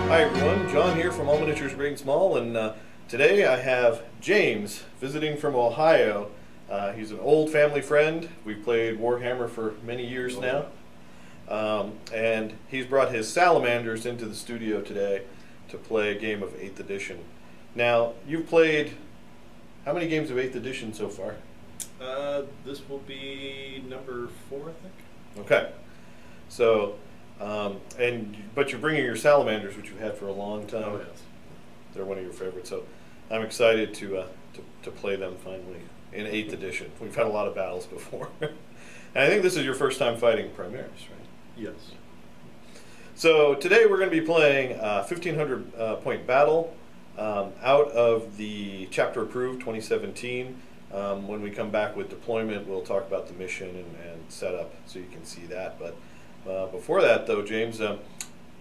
Hi everyone, John here from All Miniatures Great and Small, and today I have James visiting from Ohio. He's an old family friend. We've played Warhammer for many years now, and he's brought his Salamanders into the studio today to play a game of 8th edition. Now, you've played how many games of 8th edition so far? This will be number 4, I think. Okay, so but you're bringing your Salamanders, which you've had for a long time. Oh, yes. They're one of your favorites, so I'm excited to play them finally in 8th edition. We've had a lot of battles before. And I think this is your first time fighting Primaris, right? Yes. So today we're going to be playing a 1,500 point battle out of the chapter approved 2017. When we come back with deployment, we'll talk about the mission and setup so you can see that. But before that, though, James,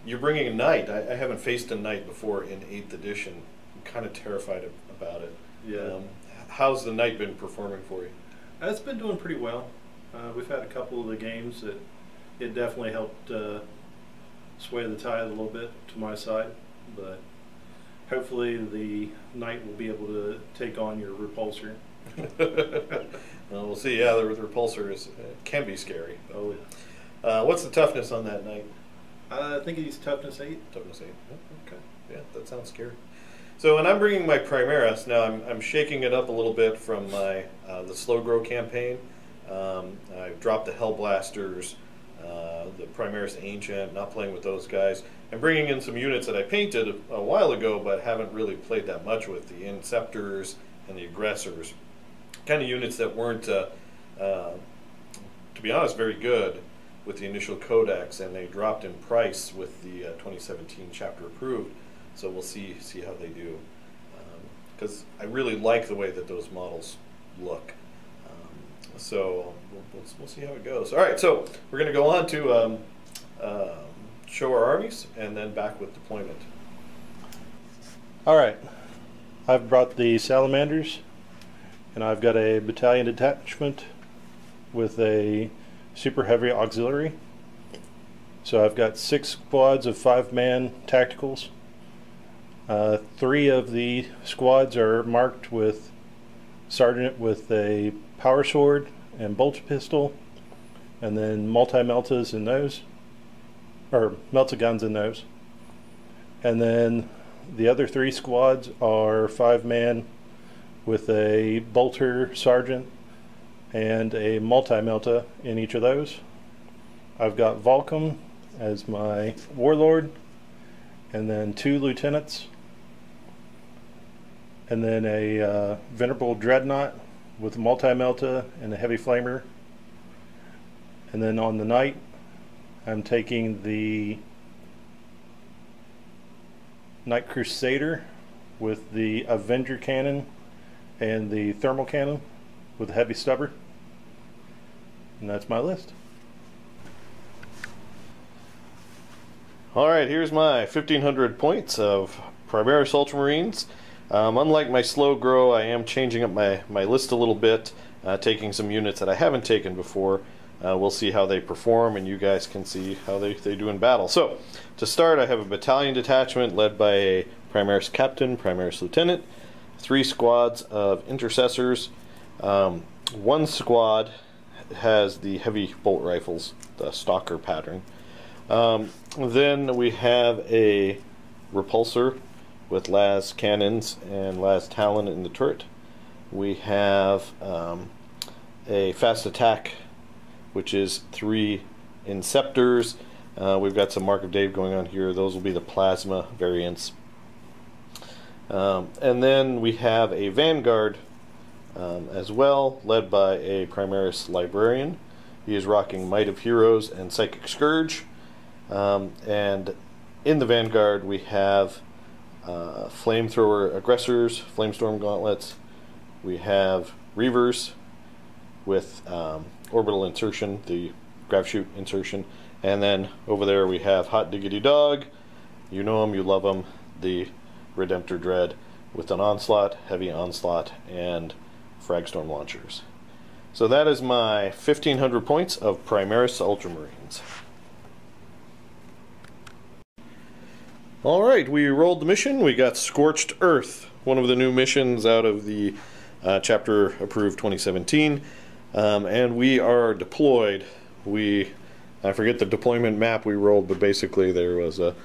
you're bringing a knight. I haven't faced a knight before in 8th edition. I'm kind of terrified about it. Yeah. How's the knight been performing for you? It's been doing pretty well. We've had a couple of the games that it definitely helped sway the tide a little bit to my side, but hopefully the knight will be able to take on your repulsor. Well, we'll see. Yeah, the repulsor can be scary. Oh, yeah. What's the toughness on that knight? I think he's toughness 8. Toughness 8. Oh, okay. Yeah, that sounds scary. So when I'm bringing my Primaris, now I'm shaking it up a little bit from my the Slow Grow campaign. I've dropped the Hellblasters, the Primaris Ancient, not playing with those guys. I'm bringing in some units that I painted a while ago but haven't really played that much with, the Inceptors and the Aggressors. Kind of units that weren't, to be honest, very good with the initial codex, and they dropped in price with the 2017 chapter approved. So we'll see how they do, because I really like the way that those models look. So we'll see how it goes. All right, so we're going to go on to show our armies, and then back with deployment. All right, I've brought the Salamanders, and I've got a battalion detachment with a super heavy auxiliary. So I've got 6 squads of 5-man tacticals. 3 of the squads are marked with sergeant with a power sword and bolt pistol, and then multi-meltas in those, or melta-guns in those. And then the other 3 squads are 5-man with a bolter sergeant and a multi-melta in each of those. I've got Volcom as my warlord, and then 2 lieutenants, and then a venerable dreadnought with a multi-melta and a heavy flamer. And then on the knight, I'm taking the Knight Crusader with the Avenger cannon and the thermal cannon with a heavy stubber. And that's my list. All right, here's my 1,500 points of Primaris Ultramarines. Unlike my Slow Grow, I am changing up my list a little bit, taking some units that I haven't taken before. We'll see how they perform, and you guys can see how they do in battle. So, to start, I have a battalion detachment led by a Primaris Captain, Primaris Lieutenant, 3 squads of intercessors. 1 squad has the heavy bolt rifles, the stalker pattern. Then we have a repulsor with las cannons and las talon in the turret. We have a fast attack, which is 3 Inceptors. We've got some Mark of Dave going on here. Those will be the plasma variants. And then we have a Vanguard as well, led by a Primaris Librarian. He is rocking Might of Heroes and Psychic Scourge. And in the Vanguard we have Flamethrower Aggressors, Flamestorm Gauntlets. We have Reavers with Orbital Insertion, the Grav Shoot Insertion. And then over there we have Hot Diggity Dog. You know him, you love him, the Redemptor Dread with an Onslaught, Heavy Onslaught, and Fragstorm Launchers. So that is my 1,500 points of Primaris Ultramarines. Alright, we rolled the mission. We got Scorched Earth, one of the new missions out of the chapter approved 2017. And we are deployed. I forget the deployment map we rolled, but basically there was a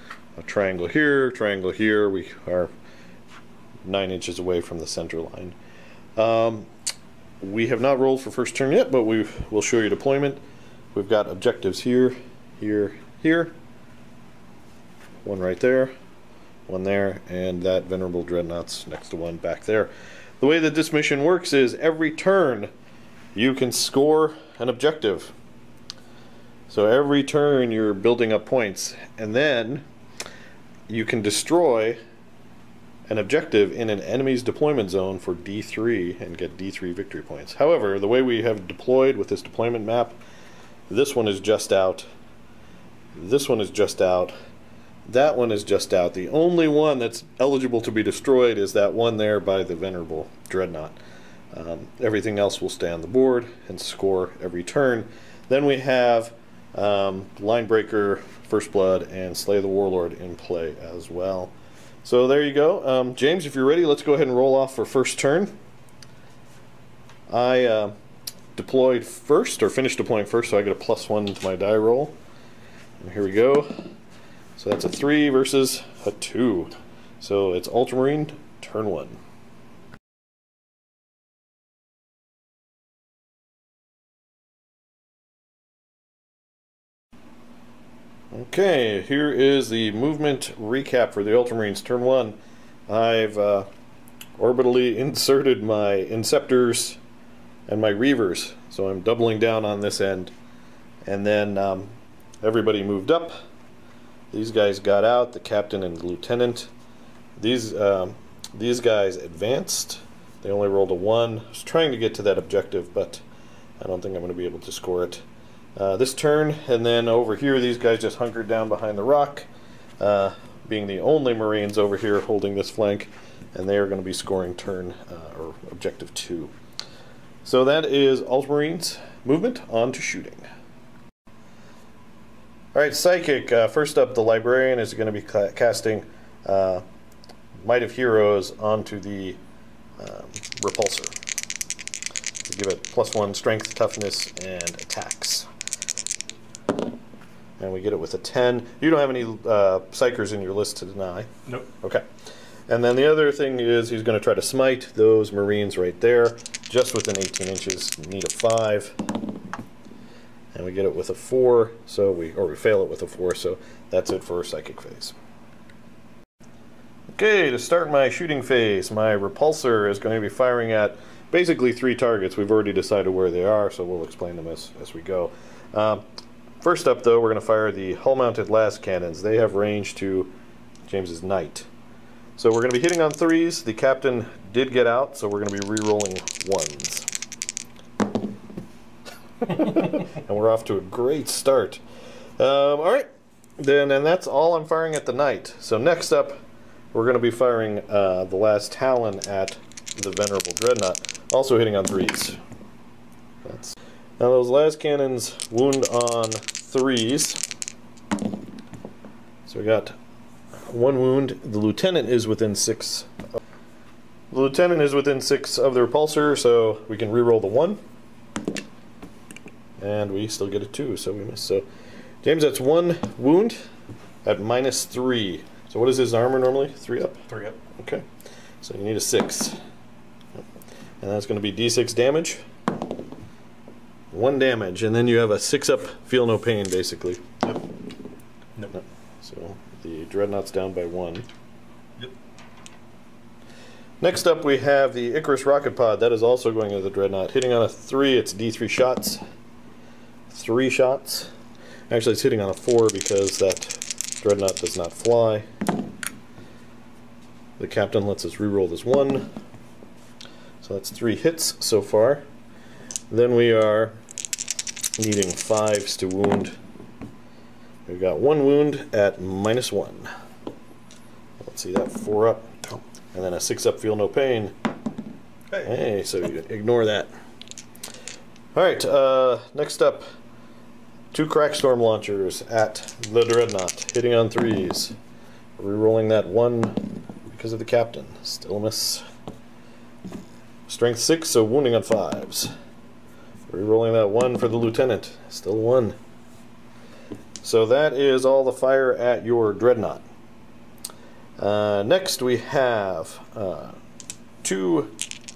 triangle here, triangle here. We are 9 inches away from the center line. We have not rolled for first turn yet, but we'll show you deployment. We've got objectives here, here, here. One right there, one there, and that Venerable Dreadnought's next to one back there. The way that this mission works is every turn you can score an objective. So every turn you're building up points, and then you can destroy an objective in an enemy's deployment zone for D3 and get D3 victory points. However, the way we have deployed with this deployment map, this one is just out, this one is just out, that one is just out. The only one that's eligible to be destroyed is that one there by the Venerable Dreadnought. Everything else will stay on the board and score every turn. Then we have Linebreaker, First Blood, and Slay the Warlord in play as well. So there you go. James, if you're ready, let's go ahead and roll off for first turn. I deployed first, or finished deploying first, so I get a +1 to my die roll. And here we go. So that's a 3 versus a 2. So it's Ultramarine Turn 1. Okay, here is the movement recap for the Ultramarines Turn 1. I've orbitally inserted my Inceptors and my Reavers, so I'm doubling down on this end. And then everybody moved up. These guys got out, the captain and the lieutenant. These guys advanced. They only rolled a 1. I was trying to get to that objective, but I don't think I'm going to be able to score it this turn. And then over here, these guys just hunkered down behind the rock, being the only Marines over here holding this flank, and they are going to be scoring turn or objective 2. So that is Ultramarines movement. On to shooting. Alright, Psychic. First up, the Librarian is going to be casting Might of Heroes onto the Repulsor to give it +1 strength, toughness, and attacks. And we get it with a 10. You don't have any Psychers in your list to deny? Nope. Okay. And then the other thing is he's going to try to smite those Marines right there, just within 18 inches. Need a 5. And we get it with a 4, so we fail it with a 4, so that's it for Psychic phase. Okay, to start my shooting phase, my Repulsor is going to be firing at basically 3 targets. We've already decided where they are, so we'll explain them as we go. First up, though, we're going to fire the hull-mounted las cannons. They have range to James's Knight. So we're going to be hitting on 3s. The captain did get out, so we're going to be re-rolling 1s. And we're off to a great start. Alright, and that's all I'm firing at the Knight. So next up, we're going to be firing the last Talon at the Venerable Dreadnought, also hitting on 3s. Now those las cannons wound on 3s. So we got 1 wound. The lieutenant is within 6. The lieutenant is within 6 of the repulsor, so we can re-roll the 1. And we still get a 2, so we miss. So James, that's 1 wound at -3. So what is his armor normally? 3 up? 3 up. Okay. So you need a 6. And that's going to be D6 damage. 1 damage, and then you have a 6 up, feel no pain, basically. Yep. Nope. No. So the Dreadnought's down by 1. Yep. Next up, we have the Icarus rocket pod. That is also going to the Dreadnought. Hitting on a 3, it's D3 shots. 3 shots. Actually, it's hitting on a 4 because that Dreadnought does not fly. The captain lets us re-roll this 1. So that's 3 hits so far. Then we are needing 5s to wound. We've got 1 wound at -1. Let's see that 4 up. And then a 6 up, feel no pain. Hey, so you ignore that. Alright, next up, 2 Crackstorm launchers at the Dreadnought, hitting on 3s. Rerolling that 1 because of the captain. Still a miss. Strength 6, so wounding on 5s. Rerolling that 1 for the lieutenant. Still 1. So that is all the fire at your dreadnought. Next we have 2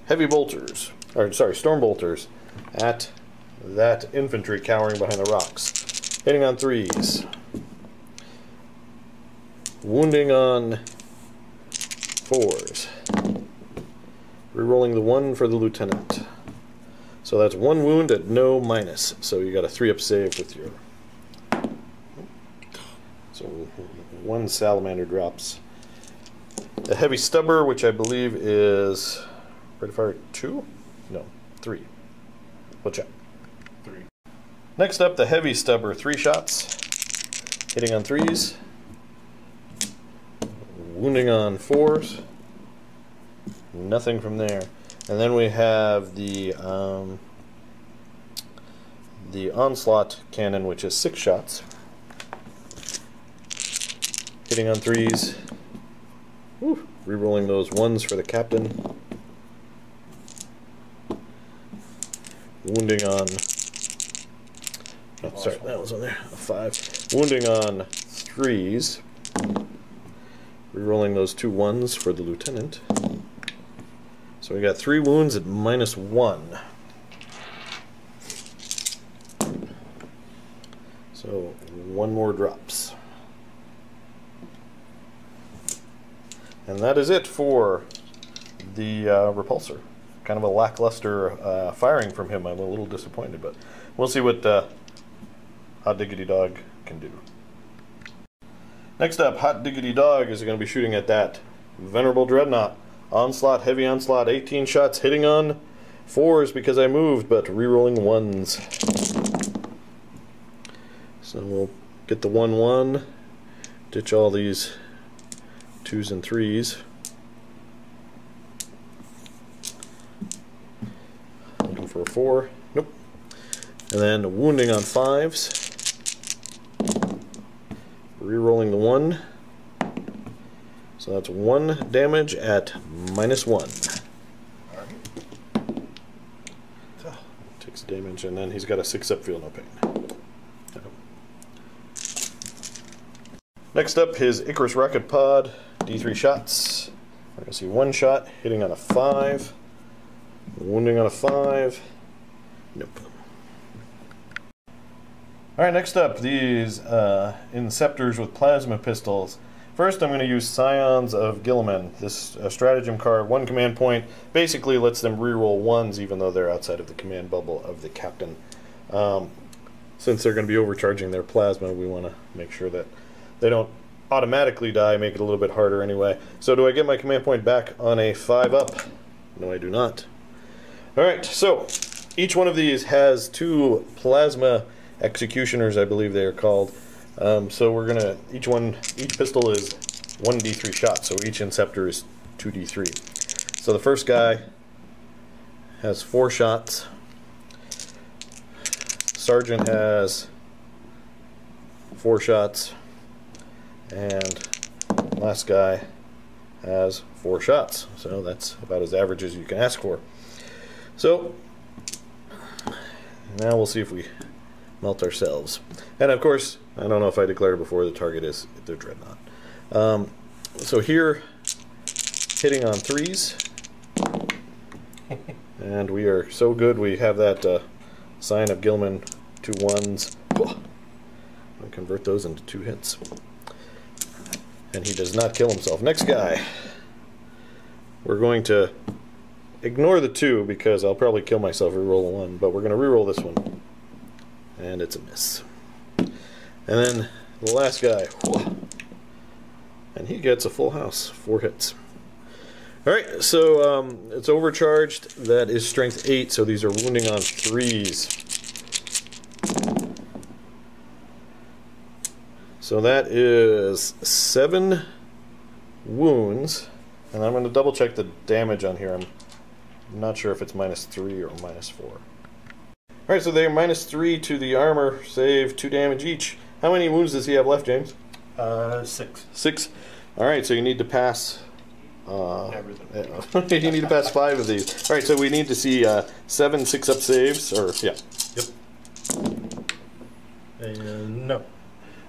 heavy bolters, or sorry, storm bolters at that infantry cowering behind the rocks. Hitting on 3s. Wounding on 4s. Rerolling the 1 for the lieutenant. So that's 1 wound at no minus. So you got a 3-up save with your. So 1 salamander drops. The heavy stubber, which I believe is ready to fire 2? No, 3. We'll check. 3. Next up, the heavy stubber, 3 shots. Hitting on 3s. Wounding on 4s. Nothing from there. And then we have the onslaught cannon, which is 6 shots. Hitting on 3s. Woo. Rerolling those 1s for the captain. Wounding on. Oh, sorry, that was on there. A 5. Wounding on 3s. Rerolling those 2 1s for the lieutenant. So we got 3 wounds at -1. So 1 more drops. And that is it for the repulsor. Kind of a lackluster firing from him. I'm a little disappointed, but we'll see what Hot Diggity Dog can do. Next up, Hot Diggity Dog is going to be shooting at that venerable dreadnought. Onslaught, heavy onslaught, 18 shots, hitting on 4s because I moved, but rerolling 1s. So we'll get the 1-1, ditch all these 2s and 3s. Looking for a 4. Nope. And then wounding on 5s. Rerolling the 1. So that's 1 damage at -1. Takes damage, and then he's got a 6-up, feel no pain. Next up, his Icarus rocket pod, D3 shots. We're going to see 1 shot, hitting on a 5, wounding on a 5. Nope. Alright, next up, these Inceptors with plasma pistols. First, I'm going to use Scions of Guilliman. This stratagem card, 1 command point, basically lets them reroll 1s even though they're outside of the command bubble of the captain. Since they're going to be overcharging their plasma, we want to make sure that they don't automatically die, make it a little bit harder anyway. So do I get my command point back on a 5-up? No, I do not. Alright, so each one of these has 2 plasma executioners, I believe they are called. So we're gonna, each pistol is 1 D3 shot, so each Inceptor is 2 D3. So the first guy has 4 shots. Sergeant has 4 shots. And last guy has 4 shots. So that's about as average as you can ask for. So now we'll see if we melt ourselves. And of course, I don't know if I declared before, the target is the dreadnought. So here, hitting on 3s. And we are so good, we have that sign of Gilman, 2 1s. I'll convert those into 2 hits. And he does not kill himself. Next guy. We're going to ignore the 2 because I'll probably kill myself if we roll a 1, but we're going to reroll this one. And it's a miss. And then the last guy. And he gets a full house. 4 hits. Alright, so it's overcharged. That is strength 8, so these are wounding on 3s. So that is 7 wounds. And I'm going to double check the damage on here. I'm not sure if it's -3 or -4. Alright, so they're -3 to the armor, save 2 damage each. How many wounds does he have left, James? 6. 6. All right, so you need to pass. Everything. You need to pass 5 of these. All right, so we need to see 7 6-up saves, or yeah. Yep. And no.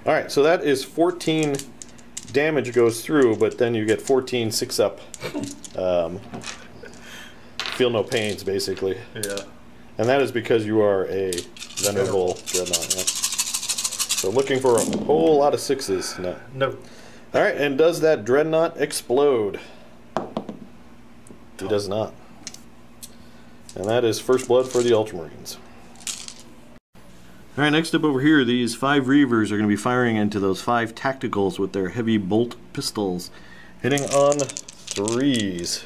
All right, so that is 14 damage goes through, but then you get 14 6-up. Feel no pains, basically. Yeah. And that is because you are a venerable dreadnought. Yeah. So looking for a whole lot of 6s. No. No. All right, and does that dreadnought explode? He does not. And that is first blood for the Ultramarines. All right, next up over here, these 5 Reavers are going to be firing into those 5 tacticals with their heavy bolt pistols, hitting on 3s.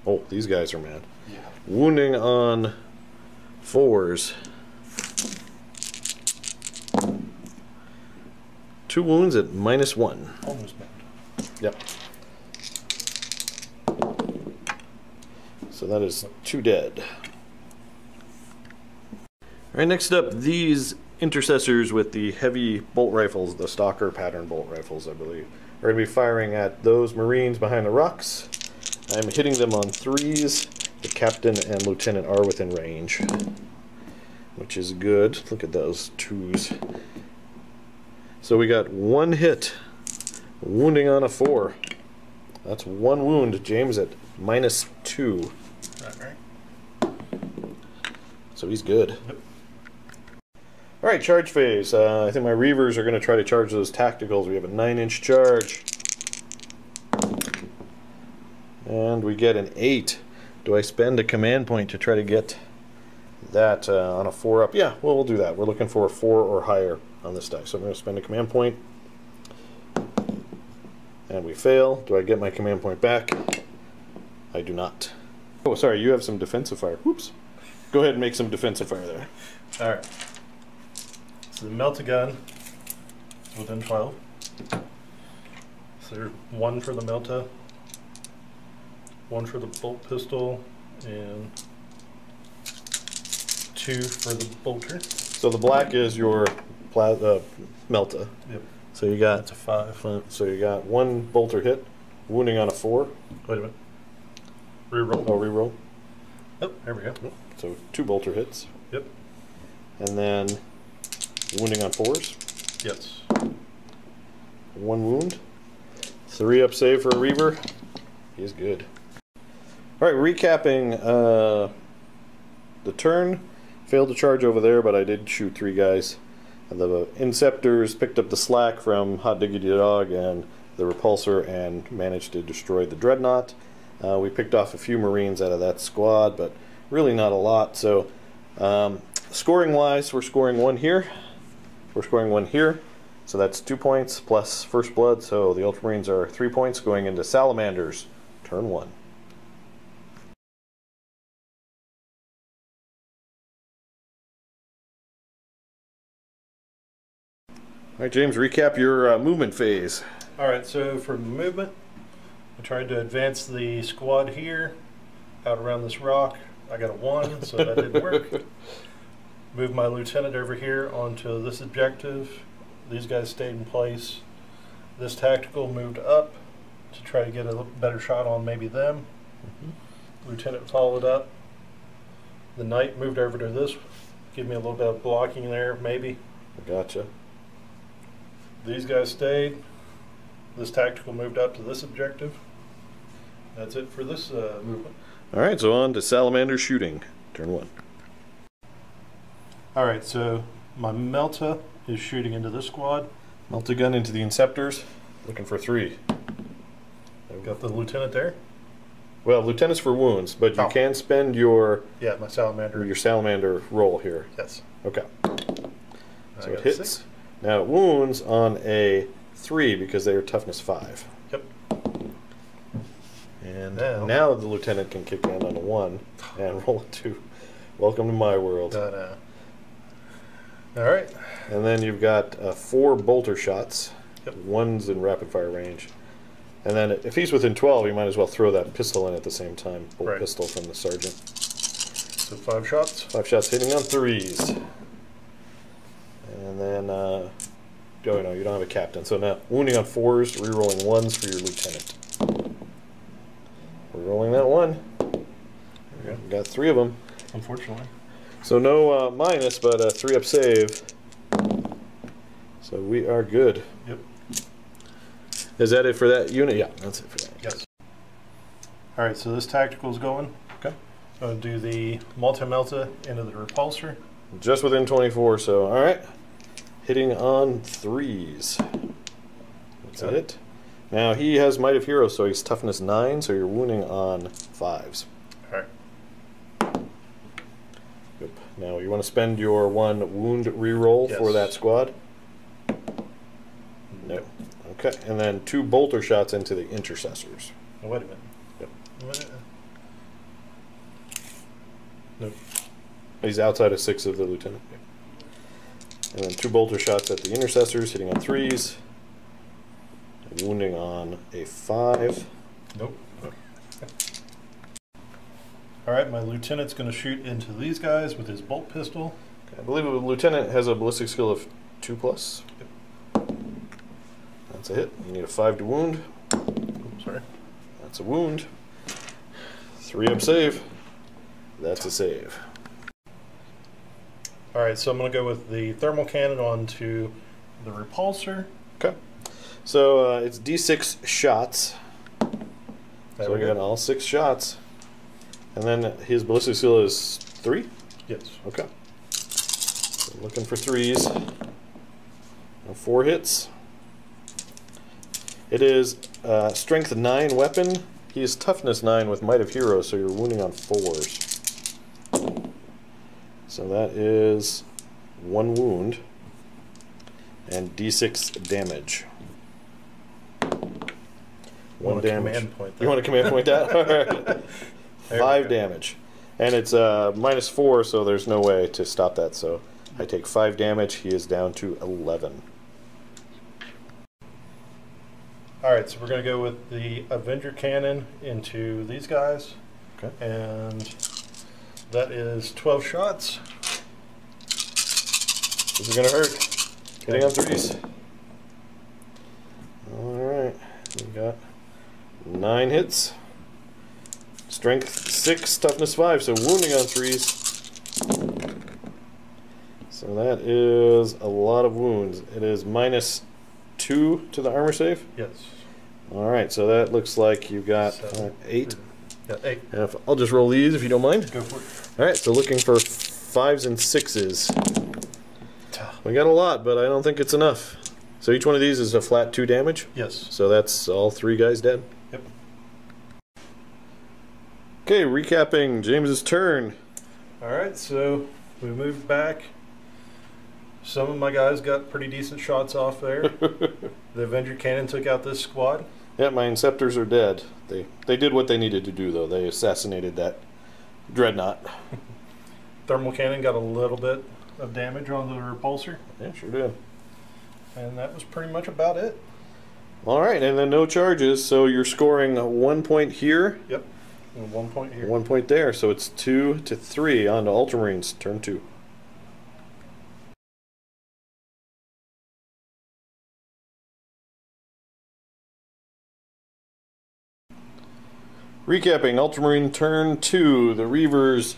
Oh, these guys are mad. Yeah. Wounding on 4s. 2 wounds at -1. Almost bad. Yep. So that is 2 dead. Alright, next up, these intercessors with the heavy bolt rifles, the stalker pattern bolt rifles, I believe, are going to be firing at those Marines behind the rocks. I'm hitting them on 3s. The captain and lieutenant are within range, which is good. Look at those 2s. So we got 1 hit, wounding on a 4. That's 1 wound. James at -2. Right. So he's good. Yep. Alright, charge phase. I think my Reavers are going to try to charge those tacticals. We have a 9-inch charge. And we get an 8. Do I spend a command point to try to get that on a 4-up? Yeah, well, we'll do that. We're looking for a 4 or higher on this die. So I'm going to spend a command point. And we fail. Do I get my command point back? I do not. Oh, sorry, you have some defensive fire. Whoops. Go ahead and make some defensive fire there. Alright. So the Melta-gun is within 12. So there's 1 for the Melta, 1 for the bolt pistol, and 2 for the bolter. So the black is your Melta. Yep. So you got That's a 5. So you got 1 bolter hit, wounding on a 4. Wait a minute. Reroll. Oh, reroll. Oh, there we go. So 2 bolter hits, Yep. and then wounding on 4s. Yes. 1 wound. 3-up save for a Reaver. He's good. All right, recapping the turn. Failed to charge over there, but I did shoot 3 guys. And the Inceptors picked up the slack from Hot Diggity Dog and the Repulsor and managed to destroy the Dreadnought. We picked off a few Marines out of that squad, but really not a lot. So scoring-wise, we're scoring 1 here. We're scoring 1 here. So that's 2 points plus first blood. So the Ultramarines are 3 points going into Salamanders turn 1. All right, James, recap your movement phase. Alright, so for movement, I tried to advance the squad here, out around this rock. I got a 1, so that didn't work. Moved my lieutenant over here onto this objective. These guys stayed in place. This tactical moved up to try to get a better shot on maybe them. Lieutenant followed up. The knight moved over to this, give me a little bit of blocking there, maybe. Gotcha. These guys stayed. This tactical moved up to this objective. That's it for this movement. All right, so on to Salamander shooting, turn 1. All right, so my Melta is shooting into this squad. Multi-gun into the Inceptors, looking for 3. I've got the lieutenant there. Well, lieutenant's for wounds, but you Oh. can spend your Yeah, my salamander. salamander roll here. Yes. Okay. I So it got hits. 6. Now it wounds on a 3 because they are toughness 5. Yep. And Now- now the lieutenant can kick in on a 1 and roll a 2. Welcome to my world. All right. And then you've got 4 bolter shots. Yep. 1's in rapid fire range. And then if he's within 12, you might as well throw that pistol in at the same time. Bolt Right. pistol from the sergeant. So 5 shots. 5 shots hitting on 3s. And then Oh no, you don't have a captain. So now wounding on 4s, rerolling 1s for your lieutenant. We're rolling that 1. There We got 3 of them. Unfortunately. So no minus, but a 3-up save. So we are good. Yep. Is that it for that unit? Yeah, that's it for that. Yes. All right, so this tactical's going. Okay. I'm going to do the multi-melta into the repulsor. Just within 24, so all right. Hitting on 3s. That's it. Now he has Might of Heroes, so he's toughness 9, so you're wounding on 5s. All right. Yep. Now you want to spend your 1 wound reroll for that squad? No. Okay, and then 2 bolter shots into the intercessors. Oh, wait a minute. Yep. Nope. He's outside of 6 of the lieutenant. Yep. And then 2 bolter shots at the intercessors, hitting on 3s. Wounding on a 5. Nope. All right, my lieutenant's going to shoot into these guys with his bolt pistol. Okay, I believe a lieutenant has a ballistic skill of 2+. Yep. That's a hit. You need a 5 to wound. Oops, sorry. That's a wound. 3-up save. That's a save. All right, so I'm going to go with the thermal cannon onto the repulsor. Okay. So it's D6 shots. There So we we got go. all 6 shots. And then his ballistic skill is 3? Yes. Okay. So looking for 3s. Now 4 hits. It is strength 9 weapon. He is toughness 9 with Might of Heroes, so you're wounding on 4s. So that is 1 wound and D6 damage. One damage. Command point that. You want to command point that? All right. 5 damage. And it's -4, so there's no way to stop that. So I take 5 damage. He is down to 11. All right, so we're going to go with the Avenger cannon into these guys. Okay. And that is 12 shots. This is going to hurt. Hitting on 3s. Alright. We got 9 hits. Strength 6, toughness 5, so wounding on 3s. So that is a lot of wounds. It is -2 to the armor save. Yes. Alright, so that looks like you got 8. Yeah, 8. And I'll just roll these if you don't mind. Go for it. Alright, so looking for 5s and 6s. We got a lot, but I don't think it's enough. So each one of these is a flat 2 damage? Yes. So that's all 3 guys dead? Yep. Okay, recapping James's turn. All right, so we moved back. Some of my guys got pretty decent shots off there. The Avenger cannon took out this squad. Yeah, my Inceptors are dead. They did what they needed to do, though. They assassinated that dreadnought. Thermal cannon got a little bit of damage on the repulsor. Yeah, sure did. And that was pretty much about it. All right, and then no charges, so you're scoring 1 point here. Yep. And 1 point here. 1 point there, so it's 2 to 3 on to Ultramarines, turn 2. Recapping Ultramarine Turn 2, the Reavers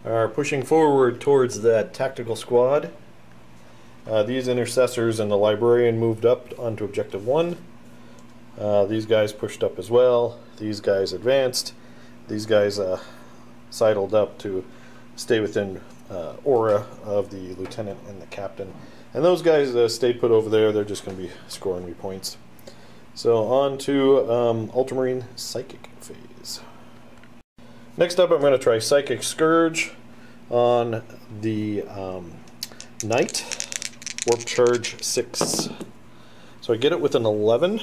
are pushing forward towards that tactical squad. These intercessors and the librarian moved up onto objective 1. These guys pushed up as well. These guys advanced. These guys sidled up to stay within aura of the lieutenant and the captain. And those guys stayed put over there. They're just going to be scoring me points. So on to Ultramarine Psychic phase. Next up, I'm going to try Psychic Scourge on the Knight. Warp Charge 6. So I get it with an 11.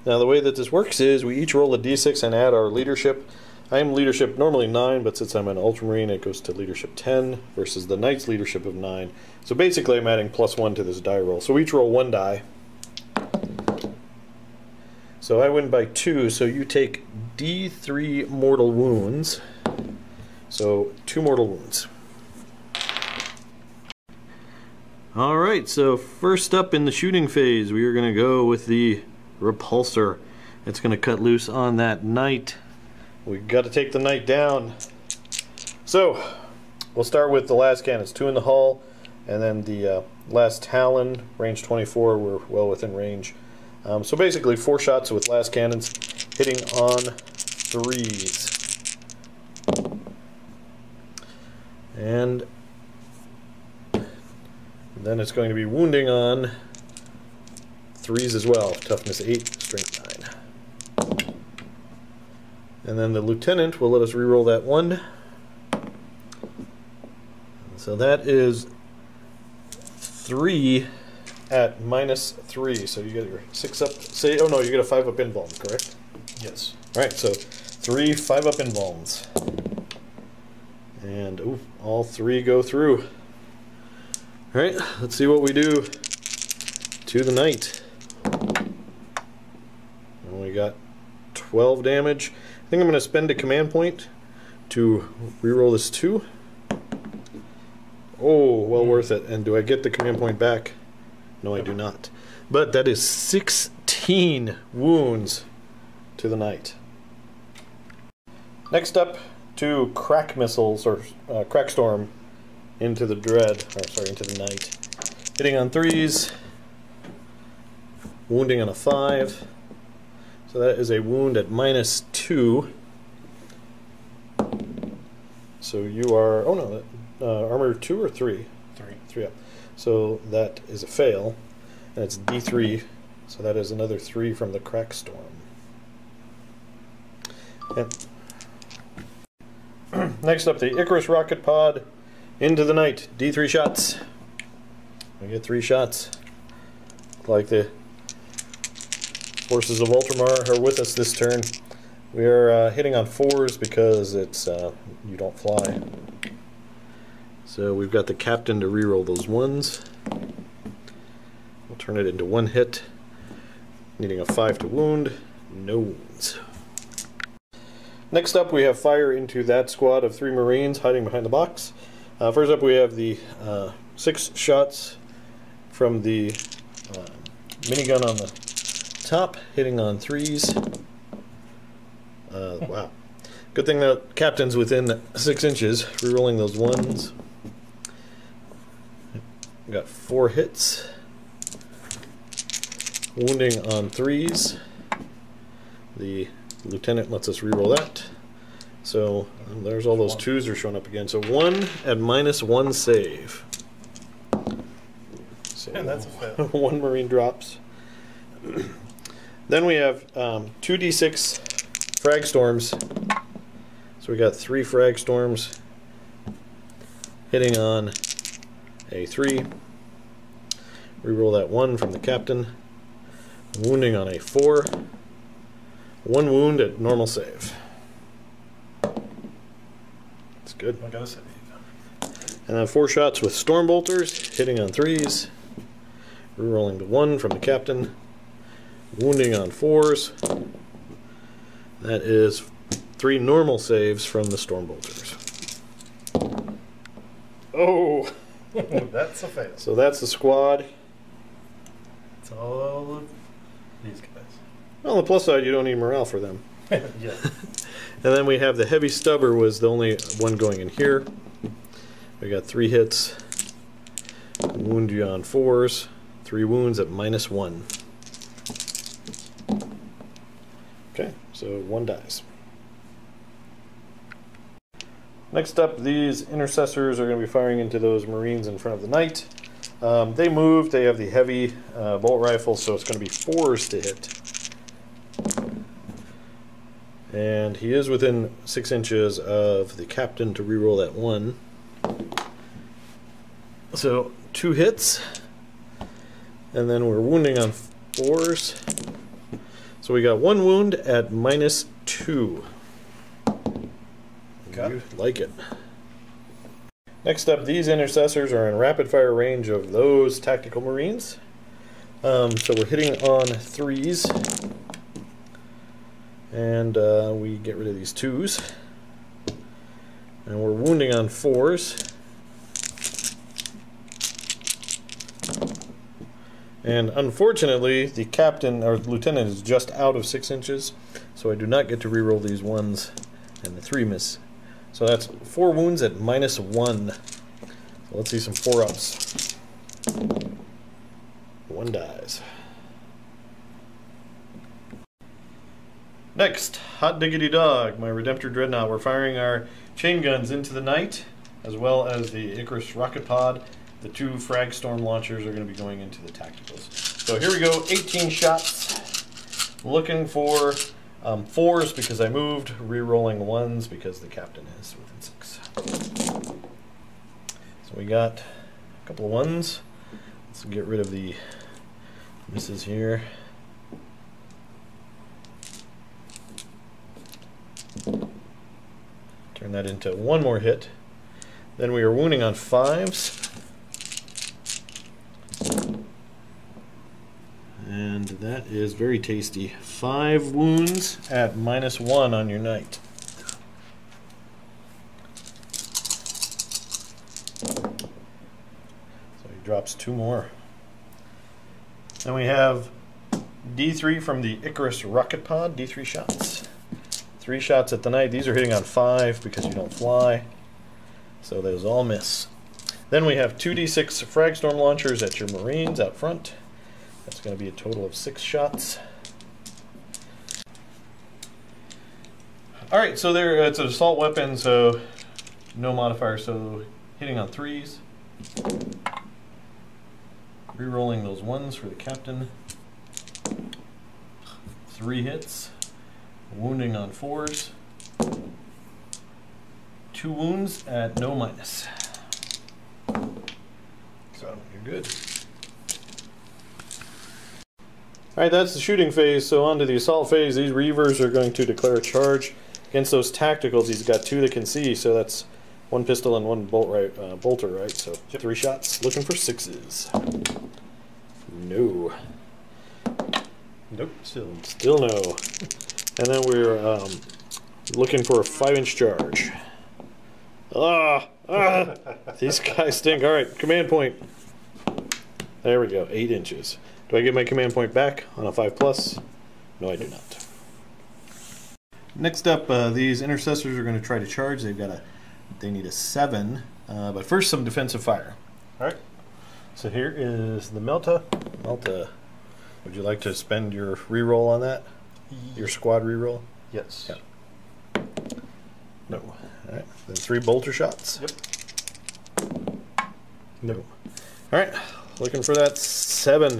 Now the way that this works is we each roll a d6 and add our leadership. I am leadership normally 9, but since I'm an Ultramarine it goes to leadership 10 versus the Knight's leadership of 9. So basically I'm adding +1 to this die roll. So we each roll 1 die. So I win by 2, so you take D3 mortal wounds. So 2 mortal wounds. Alright, so first up in the shooting phase, we are going to go with the repulsor. It's going to cut loose on that knight. We've got to take the knight down. So, we'll start with the last cannons, 2 in the hull, and then the last talon, range 24, we're well within range. So basically 4 shots with last cannons, hitting on 3s. And then it's going to be wounding on 3s as well, toughness 8, strength 9. And then the lieutenant will let us reroll that 1. So that is 3 at -3. So you get your 6 up. Say, oh no, you get a 5 up invuln, correct? Yes. All right, so 3 5 up invulns, and ooh, all 3 go through. All right, let's see what we do to the knight. And we got 12 damage. I think I'm going to spend a command point to reroll this 2. Oh, well worth it. And do I get the command point back? No, I do not. But that is 16 wounds to the knight. Next up, 2 crack missiles, or crack storm, into the into the knight. Hitting on 3s, wounding on a 5. So that is a wound at -2. So you are, oh no, armor 2 or 3? 3 up. So that is a fail, and it's D3, so that is another 3 from the crack storm. And next up, the Icarus rocket pod into the knight. D3 shots. We get 3 shots. Like the forces of Ultramar are with us this turn. We are hitting on 4s because it's you don't fly. So we've got the captain to reroll those 1s. We'll turn it into 1 hit. Needing a 5 to wound. No wounds. Next up, we have fire into that squad of 3 Marines hiding behind the box. First up, we have the 6 shots from the minigun on the top, hitting on 3s. Wow. Good thing that captain's within 6 inches, rerolling those 1s. We got 4 hits. Wounding on 3s. The lieutenant lets us reroll that. So there's all those 2s are showing up again. So 1 at -1 save. So And that's a fail. 1 Marine drops. Then we have 2d6 frag storms. So we got 3 frag storms hitting on a 3. Reroll that 1 from the captain. Wounding on a 4. 1 wound at normal save. That's good. I gotta save. And then 4 shots with storm bolters, hitting on 3s. Rerolling the 1 from the captain. Wounding on 4s. That is 3 normal saves from the storm bolters. Oh! That's a fail. So that's the squad. It's all of these guys. On the plus side, you don't need morale for them. Yeah. And then we have the heavy stubber was the only one going in here. We got 3 hits. Wound you on 4s. 3 wounds at -1. Okay, so 1 dies. Next up, these intercessors are going to be firing into those Marines in front of the knight. They moved. They have the heavy bolt rifle, so it's going to be 4s to hit. And he is within 6 inches of the captain to reroll that 1. So 2 hits. And then we're wounding on 4s. So we got 1 wound at -2. Got it. You like it. Next up, these intercessors are in rapid fire range of those tactical Marines. So we're hitting on 3s. And we get rid of these 2s. And we're wounding on 4s. And unfortunately, the captain or lieutenant is just out of 6 inches, so I do not get to reroll these 1s, and the 3 miss. So that's 4 wounds at -1. So let's see some 4-ups. 1 dies. Next, Hot Diggity Dog, my Redemptor Dreadnought. We're firing our chain guns into the night, as well as the Icarus rocket pod. The 2 frag storm launchers are going to be going into the tacticals. So here we go, 18 shots. Looking for 4s because I moved, re-rolling 1s because the captain is within 6. So we got a couple of 1s. Let's get rid of the misses here. Turn that into 1 more hit. Then we are wounding on 5s. And that is very tasty. 5 wounds at -1 on your night. So he drops 2 more. Then we have D3 from the Icarus rocket pod, D3 shots. 3 shots at the night. These are hitting on 5 because you don't fly. So those all miss. Then we have 2d6 frag storm launchers at your Marines out front. That's going to be a total of 6 shots. Alright, so it's an assault weapon, so no modifier, so hitting on 3s. Rerolling those 1s for the captain. 3 hits. Wounding on 4s. 2 wounds at no minus. So you're good. Alright, that's the shooting phase, so on to the assault phase. These Reavers are going to declare a charge against those tacticals. He's got 2 that can see, so that's 1 pistol and 1 bolter, right? So 3 shots, looking for 6s. No. Nope, Still no. And then we're looking for a 5-inch charge. These guys stink. Alright, command point. There we go, 8 inches. Do I get my command point back on a 5+? No, I do not. Next up, these intercessors are going to try to charge. They need a 7, but first some defensive fire. All right. So here is the Melta. Malta, would you like to spend your reroll on that? Your squad reroll? Yes. Yeah. No. All right. Then 3 bolter shots. Yep. No. All right. Looking for that 7.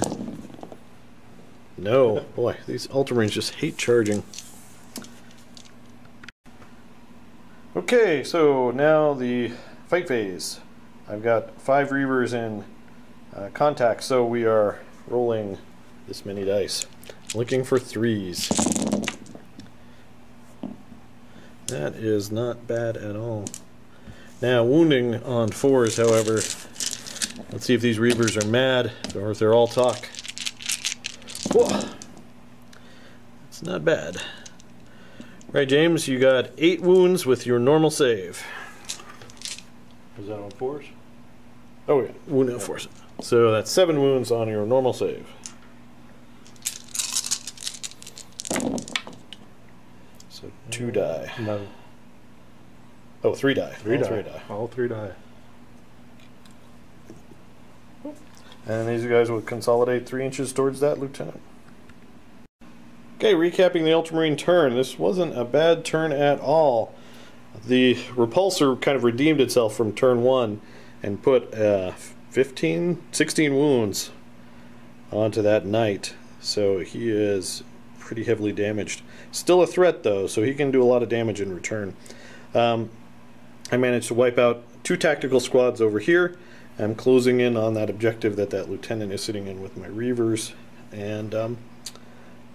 No. Boy, these Ultramarines just hate charging. Okay, so now the fight phase. I've got 5 Reavers in contact, so we are rolling this many dice. Looking for 3s. That is not bad at all. Now, wounding on 4s, however. Let's see if these Reavers are mad or if they're all talk. Whoa. It's not bad. Right, James, you got 8 wounds with your normal save. Is that on 4s? Oh, yeah, wound on 4s. So that's 7 wounds on your normal save. So 2 die. No. Oh, 3 die. 3 All die. 3 die. All 3 die. And these guys will consolidate 3 inches towards that lieutenant. Okay, recapping the Ultramarine turn. This wasn't a bad turn at all. The repulsor kind of redeemed itself from turn 1 and put 16 wounds onto that knight. So he is pretty heavily damaged. Still a threat though, so he can do a lot of damage in return. I managed to wipe out 2 tactical squads over here. I'm closing in on that objective that lieutenant is sitting in with my Reavers, and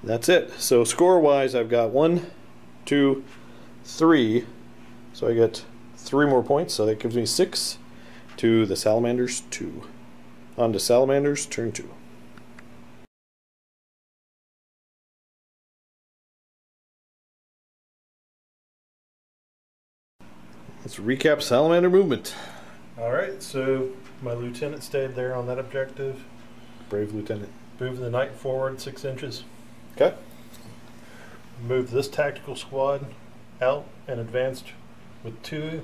that's it. So score-wise, I've got 1, 2, 3. So I get 3 more points, so that gives me 6 to the Salamanders 2. On to Salamanders turn 2. Let's recap Salamander movement. All right, so my lieutenant stayed there on that objective. brave lieutenant. Move the knight forward 6 inches. Okay. Move this tactical squad out and advanced with 2.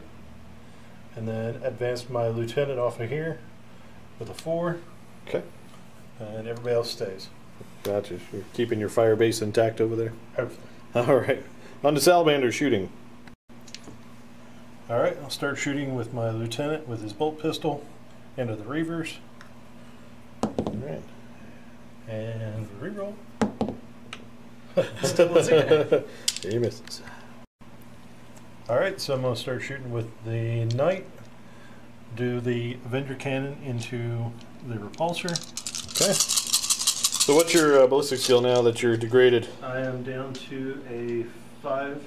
And then advanced my lieutenant off of here with a 4. Okay. And everybody else stays. Gotcha. You're keeping your fire base intact over there? Hopefully. All right. On to Salamander shooting. All right, I'll start shooting with my lieutenant with his bolt pistol into the reavers. All right. And reroll. Still a 0. He misses. All right, so I'm going to start shooting with the knight. Do the Avenger cannon into the repulsor. Okay. So what's your ballistic skill now that you're degraded? I am down to a 5.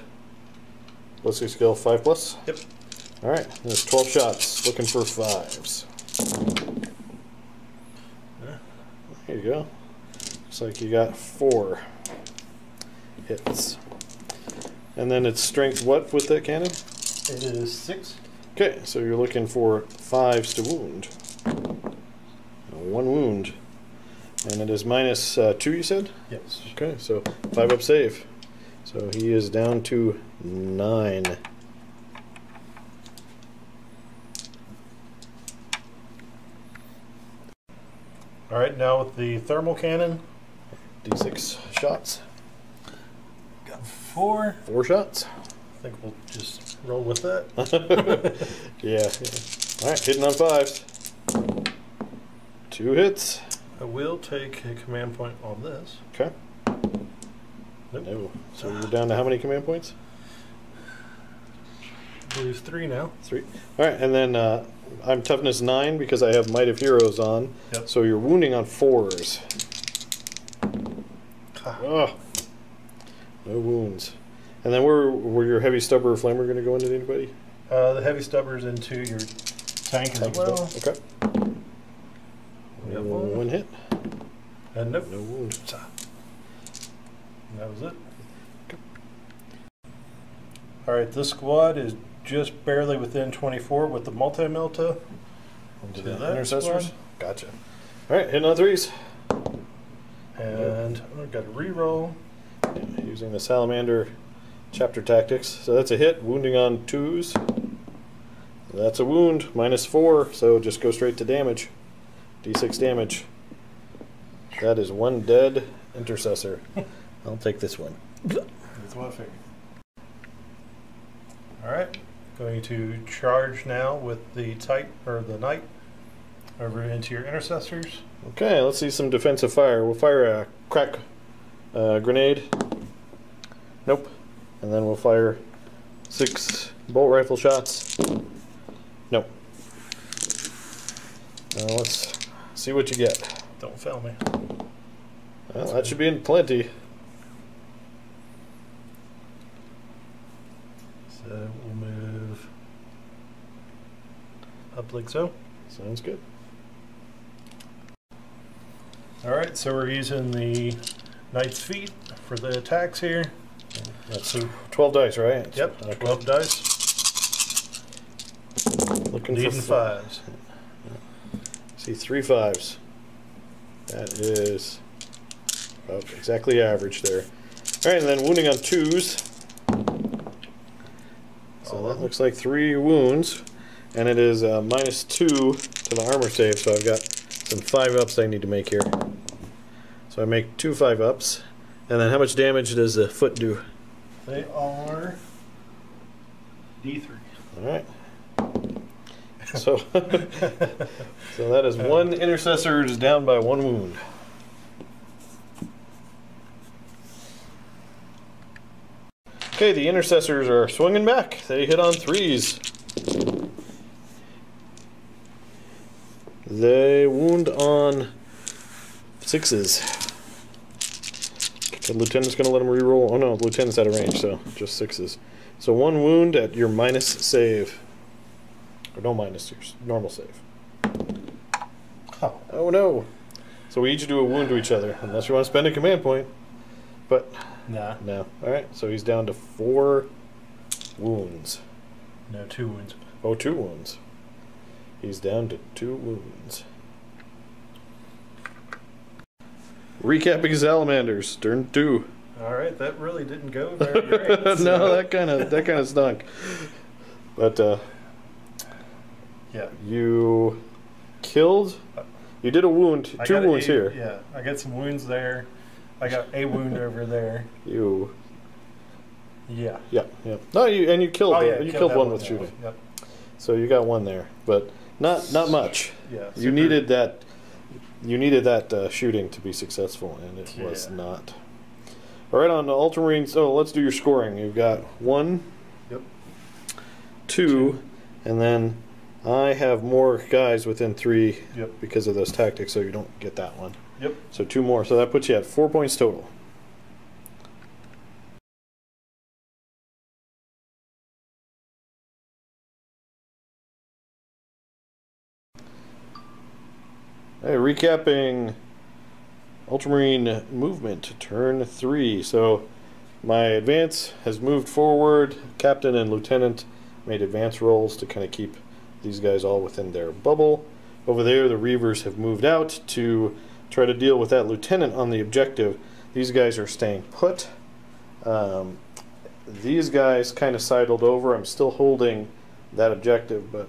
Ballistic skill 5+? Yep. All right. There's 12 shots. Looking for 5s. There you go. Looks like you got 4 hits. And then it's strength what with that cannon? It is 6. Okay, so you're looking for 5s to wound. 1 wound. And it is -2, you said? Yes. Okay, so 5 up save. So he is down to 9. All right, now with the thermal cannon. D6 shots. Got 4. 4 shots. I think we'll just roll with that. Yeah. All right, hitting on 5s. 2 hits. I will take a command point on this. Okay. Nope. No. So you're down to how many command points? I believe 3 now. 3. All right, and then I'm toughness 9 because I have Might of Heroes on. Yep. So you're wounding on 4s. Oh, no wounds. And then were your heavy stubber or flamer going to go into anybody? The heavy stubber's into your tank as well. Okay. We got 1 hit. And nope. No wound. And that was it. Okay. All right, this squad is just barely within 24 with the multi-melta. Into To the that intercessors. squad. Gotcha. All right, hitting on 3s. And I've got a reroll. Using the Salamander chapter tactics. So that's a hit, wounding on 2s. That's a wound, -4, so just go straight to damage. D6 damage. That is 1 dead intercessor. I'll take this one. That's what I figured. All right, going to charge now with the knight over into your intercessors. Okay, let's see some defensive fire. We'll fire a crack grenade. Nope. And then we'll fire 6 bolt rifle shots. Nope. Now let's see what you get. Don't fail me. Well, that should be in plenty. So we'll move up like so. Sounds good. All right, so we're using the knight's feet for the attacks here. That's 12 dice, right? Yep, Okay. 12 dice. Looking Needing for 5s. See 3 5s. That is exactly average there. All right, and then wounding on 2s. So that looks like 3 wounds, and it is -2 to the armor save. So I've got some 5-ups I need to make here. So I make 2 5-ups, and then how much damage does the foot do? They are D3. All right. So, so that is 1 intercessor is down by 1 wound. Okay, the intercessors are swinging back. They hit on 3s. They wound on 6s. The lieutenant's going to let him reroll. Oh no, the lieutenant's out of range, so just 6s. So 1 wound at your minus save. Or no minus, your normal save. Oh no. So we each do a wound to each other, unless you want to spend a command point. But Nah. no. Alright, so he's down to 4 wounds. No, 2 wounds. Oh, 2 wounds. He's down to 2 wounds. Recapping Salamanders, turn 2. All right, that really didn't go very great. No, that kind of stunk. But yeah, you killed. You did a wound, two wounds here. Yeah, I got some wounds there. I got a wound over there. You. Yeah. Yeah. No, you killed. Oh, yeah, you killed one with there. shooting. Yep. So you got one there, but not much. Yeah. You needed that. You needed that shooting to be successful, and it was not. All right, on the Ultramarines. Oh, let's do your scoring. You've got 1, Yep. 2, and then I have more guys within 3 Yep. because of those tactics, so you don't get that one. Yep. So 2 more. So that puts you at 4 points total. Hey, recapping Ultramarine movement, turn 3. So my advance has moved forward. Captain and Lieutenant made advance rolls to kind of keep these guys all within their bubble. Over there, the Reavers have moved out to try to deal with that Lieutenant on the objective. These guys are staying put. These guys kind of sidled over. I'm still holding that objective, but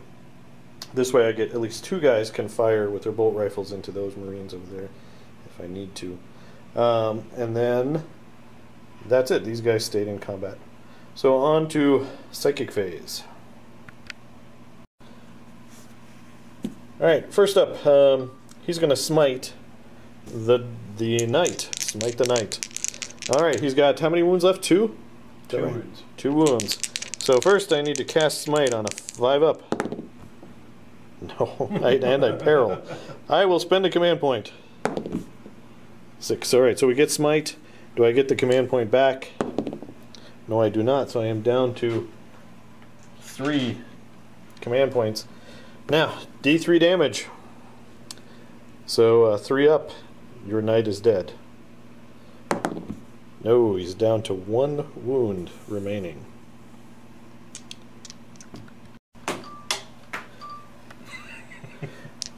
this way I get at least 2 guys can fire with their bolt rifles into those Marines over there if I need to. And then that's it. These guys stayed in combat. So on to Psychic Phase. Alright, first up, he's going to smite the Knight. Smite the Knight. Alright, he's got how many wounds left? 2? 2 wounds. 2 wounds. So first I need to cast Smite on a 5-up. No, and I peril. I will spend a command point. 6. Alright, so we get Smite. Do I get the command point back? No, I do not. So I am down to 3 command points. Now, D3 damage. So 3 up. Your Knight is dead. No, he's down to 1 wound remaining.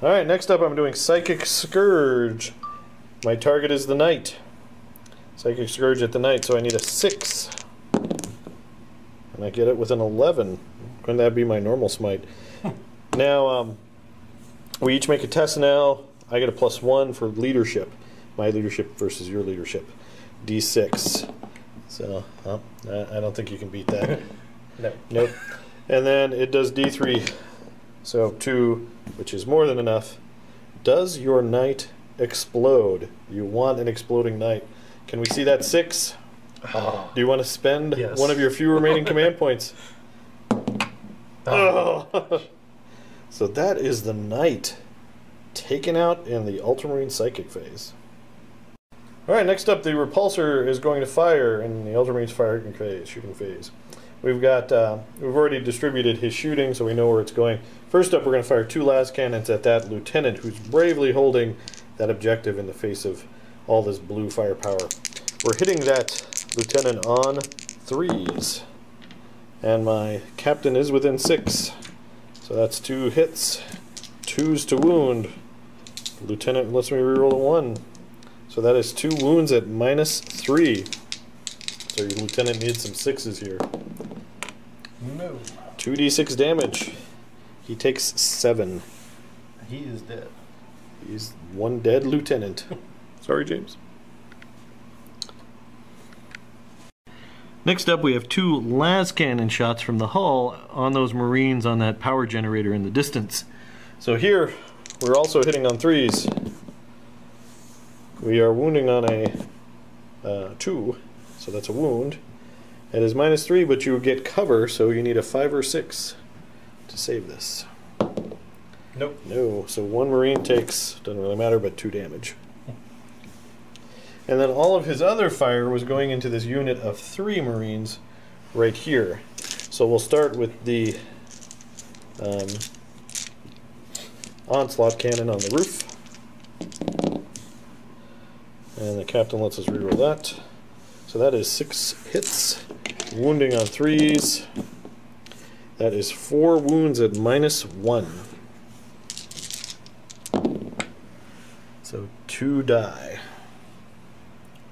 Alright, next up I'm doing Psychic Scourge. My target is the Knight. Psychic Scourge at the Knight, so I need a 6. And I get it with an 11. Couldn't that be my normal smite? Now, we each make a test now. I get a +1 for leadership. My leadership versus your leadership. D6. So, I don't think you can beat that. No. Nope. And then it does D3. So 2, which is more than enough. Does your Knight explode? You want an exploding Knight. Can we see that 6? Oh. Do you want to spend Yes. one of your few remaining command points? Oh. So that is the Knight taken out in the Ultramarine Psychic Phase. Alright, next up the Repulsor is going to fire in the Ultramarines shooting phase. We've already distributed his shooting, so we know where it's going. First up, we're going to fire 2 las cannons at that Lieutenant who's bravely holding that objective in the face of all this blue firepower. We're hitting that Lieutenant on 3s. And my Captain is within 6. So that's 2 hits. 2s to wound. Lieutenant lets me reroll a 1. So that is 2 wounds at -3. So your Lieutenant needs some 6s here. No. 2d6 damage. He takes 7. He is dead. He's 1 dead Lieutenant. Sorry, James. Next up, we have 2 las cannon shots from the hull on those Marines on that power generator in the distance. So here, we're also hitting on 3s. We are wounding on a 2, so that's a wound. It is -3, but you get cover, so you need a 5 or 6 to save this. Nope. No, so 1 Marine takes, doesn't really matter, but 2 damage. And then all of his other fire was going into this unit of 3 Marines right here. So we'll start with the onslaught cannon on the roof. And the Captain lets us reroll that. So that is 6 hits. Wounding on 3s. That is 4 wounds at -1. So 2 die.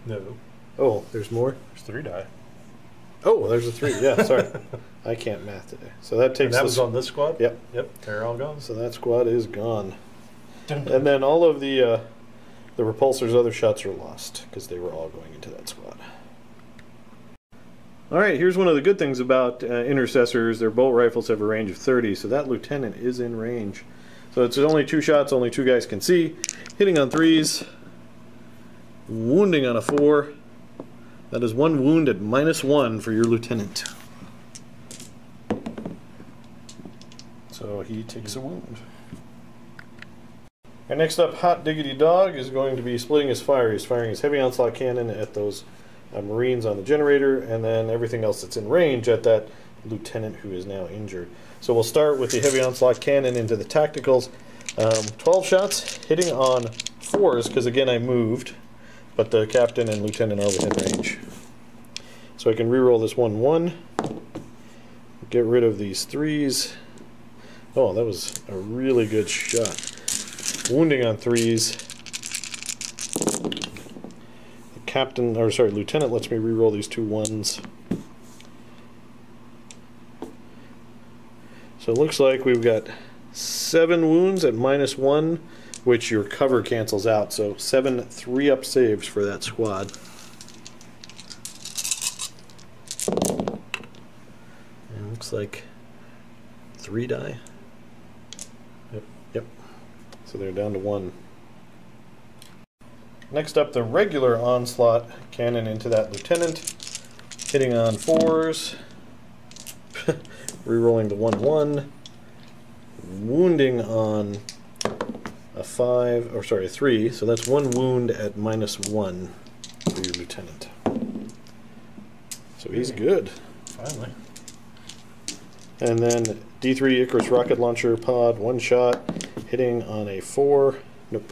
No. Oh, there's more? There's 3 die. Oh, there's a 3. Yeah, sorry. I can't math today. So that takes And that was on this squad? Yep. Yep, they're all gone. So that squad is gone. And then all of the repulsor's other shots are lost because they were all going into that squad. All right, here's one of the good things about intercessors. Their bolt rifles have a range of 30, so that lieutenant is in range. So it's only 2 shots, only 2 guys can see. Hitting on 3s, wounding on a 4. That is 1 wound at -1 for your lieutenant. So he takes a wound. And next up, Hot Diggity Dog is going to be splitting his fire. He's firing his heavy onslaught cannon at those Marines on the generator, and then everything else that's in range at that lieutenant who is now injured. So we'll start with the heavy onslaught cannon into the tacticals. 12 shots, hitting on 4s, because again I moved, but the captain and lieutenant are within range. So I can reroll this 1-1, get rid of these 3s. Oh, that was a really good shot. Wounding on 3s. The captain, or sorry, lieutenant lets me reroll these 2 1s. So it looks like we've got 7 wounds at -1, which your cover cancels out. So 7 3-up saves for that squad. And it looks like 3 die. Yep. So they're down to 1. Next up, the regular onslaught cannon into that lieutenant. Hitting on 4s. Rerolling the 1-1. Wounding on a 5, or sorry, a 3. So that's 1 wound at -1 for your lieutenant. So he's good. Finally. And then D3 Icarus rocket launcher pod, 1 shot, hitting on a 4. Nope.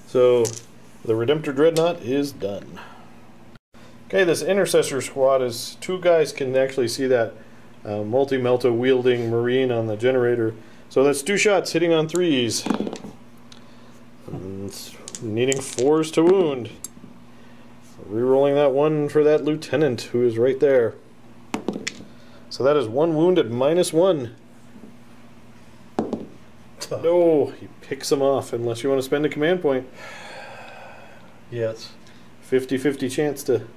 So the Redemptor Dreadnought is done. Okay, this intercessor squad is 2 guys can actually see that multi-melta wielding Marine on the generator. So that's 2 shots, hitting on 3s. And needing 4s to wound. Rerolling that 1 for that lieutenant who is right there. So that is 1 wound at -1. No, he picks him off unless you want to spend a command point. Yes. 50-50 chance to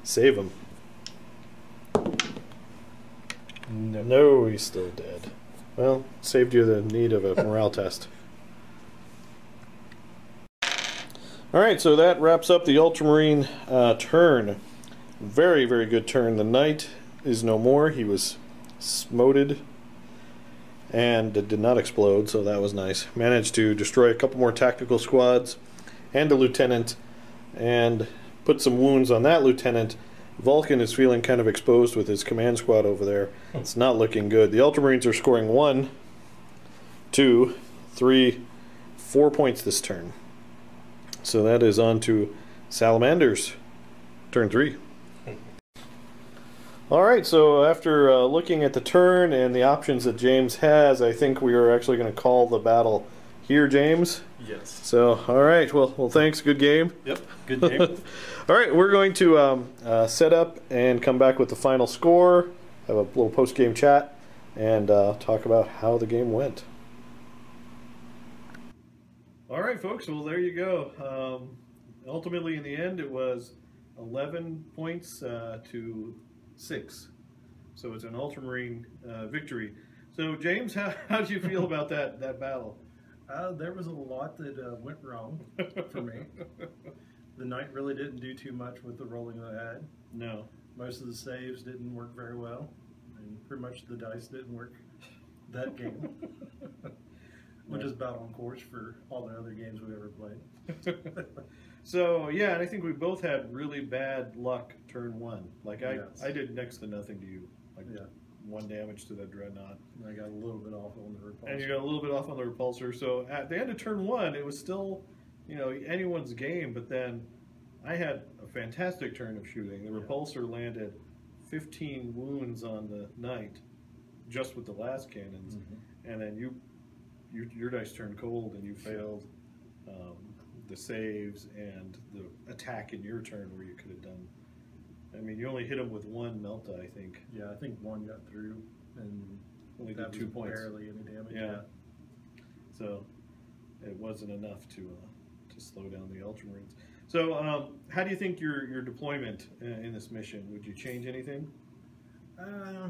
save him. No, he's still dead. Well, saved you the need of a morale test. Alright, so that wraps up the Ultramarine turn. Very, very good turn. The knight is no more. He was smoted and did not explode, so that was nice. Managed to destroy a couple more tactical squads and a lieutenant and put some wounds on that lieutenant. Vulcan is feeling kind of exposed with his command squad over there. It's not looking good. The Ultramarines are scoring 1, 2, 3, 4 points this turn. So that is on to Salamanders, turn 3. Alright, so after looking at the turn and the options that James has, I think we are actually going to call the battle here, James. Yes. So, alright, well, thanks. Good game. Yep, good game. Alright, we're going to set up and come back with the final score, have a little post-game chat, and talk about how the game went. Alright, folks, well, there you go. Ultimately, in the end, it was 11 points to 6. So it's an Ultramarine victory. So, James, how did you feel about that battle? There was a lot that went wrong for me. The knight really didn't do too much with the rolling of the ad. No. Most of the saves didn't work very well, and pretty much the dice didn't work that game, which is about on course for all the other games we ever played. So, yeah, and I think we both had really bad luck turn 1. Like, Yes. I did next to nothing to you. Like, Yeah. 1 damage to that Dreadnought. And I got a little bit off on the repulsor. And you got a little bit off on the repulsor. So at the end of turn 1, it was still, you know, anyone's game. But then I had a fantastic turn of shooting. The repulsor landed 15 wounds on the knight just with the last cannons. And then your dice turned cold and you failed the saves and the attack in your turn where you could have done. I mean, you only hit him with one Melta, I think. Yeah, I think one got through, and Only that did 2 was points. barely any damage. Yeah. So it wasn't enough to slow down the Ultramarines. So how do you think your deployment in this mission? Would you change anything? I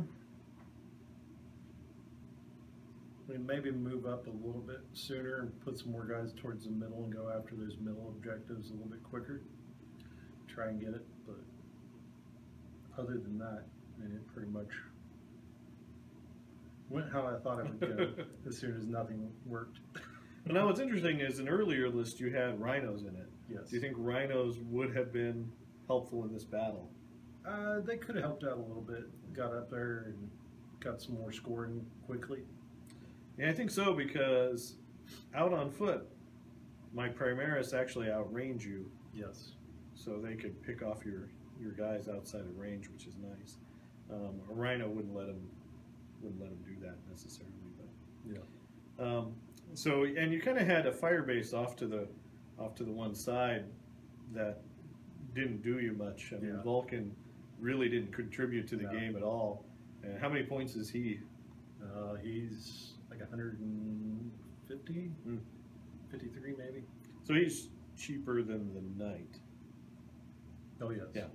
mean, maybe move up a little bit sooner and put some more guys towards the middle and go after those middle objectives a little bit quicker. Try and get it, but other than that, I mean, it pretty much went how I thought it would go as soon as nothing worked. Well, now what's interesting is an earlier list you had rhinos in it. Yes. Do you think rhinos would have been helpful in this battle? They could have helped out a little bit, got up there and got some more scoring quickly. Yeah, I think so, because out on foot, my Primaris actually outrange you, Yes. so they could pick off your guys outside of range, which is nice. A rhino wouldn't let him do that necessarily, but Yeah. so, and you kind of had a fire base off to the one side that didn't do you much. I mean, Yeah. Vulcan really didn't contribute to the No. game at all. And how many points is he? He's like 150, 53 maybe. So he's cheaper than the knight. Oh, yes. Yeah.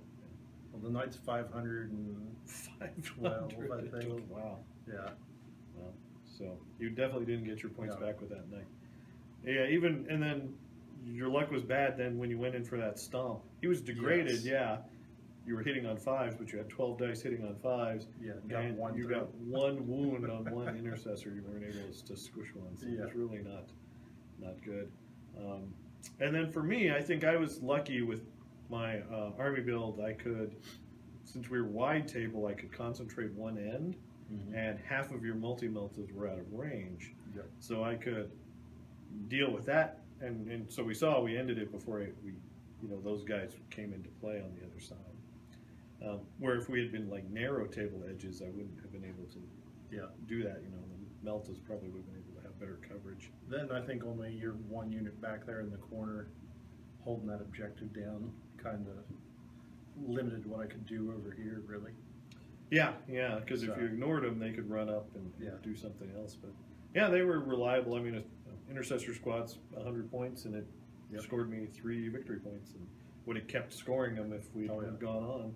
Well, the knight's 512, I think. Wow. Yeah. Well, so you definitely didn't get your points No. back with that knight. Yeah, and then your luck was bad then when you went in for that stomp. He was degraded, Yes. yeah. You were hitting on 5s, but you had 12 dice hitting on 5s. Yeah, and got one you through. got one wound on one intercessor. You weren't able to squish one, so it was really not good. And then for me, I think I was lucky with my army build. I could, since we were wide table, I could concentrate one end, and half of your multi-meltas were out of range. Yep. So I could deal with that, and so we ended it before those guys came into play on the other side. Where if we had been like narrow table edges, I wouldn't have been able to do that. The Meltas probably would have been able to have better coverage. Then I think only your one unit back there in the corner holding that objective down kind of limited what I could do over here, really. Yeah, because if So- you ignored them, they could run up and Yeah. do something else. But yeah, they were reliable. I mean, an intercessor squad's 100 points, and it scored me 3 victory points, and would have kept scoring them if we had gone on.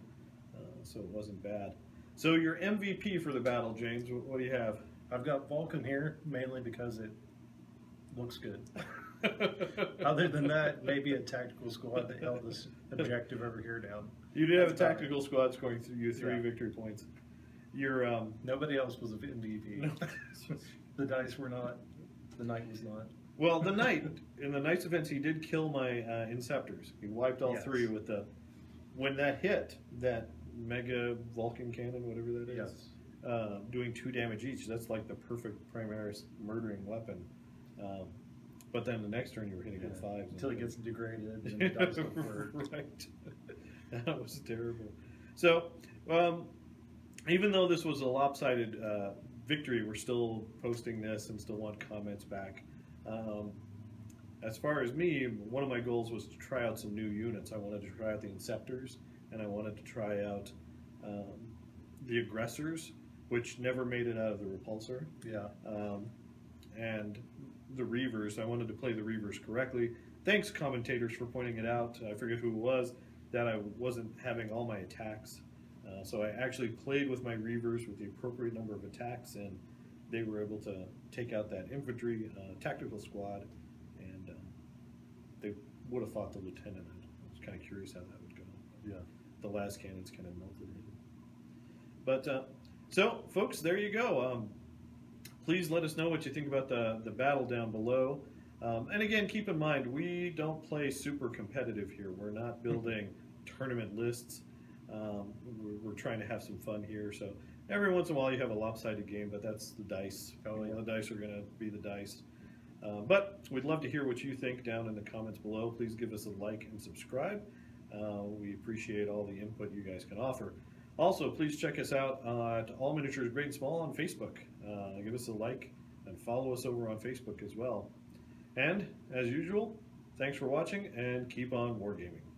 So it wasn't bad. So your MVP for the battle, James, what do you have? I've got Vulcan here mainly because it looks good. Other than that, maybe a tactical squad that held this objective over here down. You did have a That's about tactical squad scoring you 3 victory points. Your nobody else was an MVP. The dice were not. The knight was not. well, the knight in the knight's defense, he did kill my Inceptors. He wiped all 3 with when that hit that mega Vulcan cannon, whatever that is. Yes. Doing 2 damage each. That's like the perfect Primaris murdering weapon. But then the next turn you were hitting on 5s. Until it gets degraded and the dice don't work. Right. That was terrible. So, even though this was a lopsided victory, we're still posting this and still want comments back. As far as me, one of my goals was to try out some new units. I wanted to try out the Inceptors, and I wanted to try out the Aggressors, which never made it out of the Repulsor. Yeah. And the Reavers. I wanted to play the Reavers correctly. Thanks, commentators, for pointing it out. I forget who it was, that I wasn't having all my attacks. So I actually played with my Reavers with the appropriate number of attacks, and they were able to take out that infantry tactical squad, and they would have fought the lieutenant. I was kind of curious how that would go. Yeah. The last cannons kind of melted in. But so, folks, there you go. Please let us know what you think about the battle down below. And again, keep in mind, we don't play super competitive here. We're not building tournament lists. We're trying to have some fun here. So every once in a while you have a lopsided game, but that's the dice. The dice are going to be the dice. But we'd love to hear what you think down in the comments below. Please give us a like and subscribe. We appreciate all the input you guys can offer. Also, please check us out at All Miniatures Great and Small on Facebook. Give us a like and follow us over on Facebook as well. And, as usual, Thanks for watching, and keep on wargaming.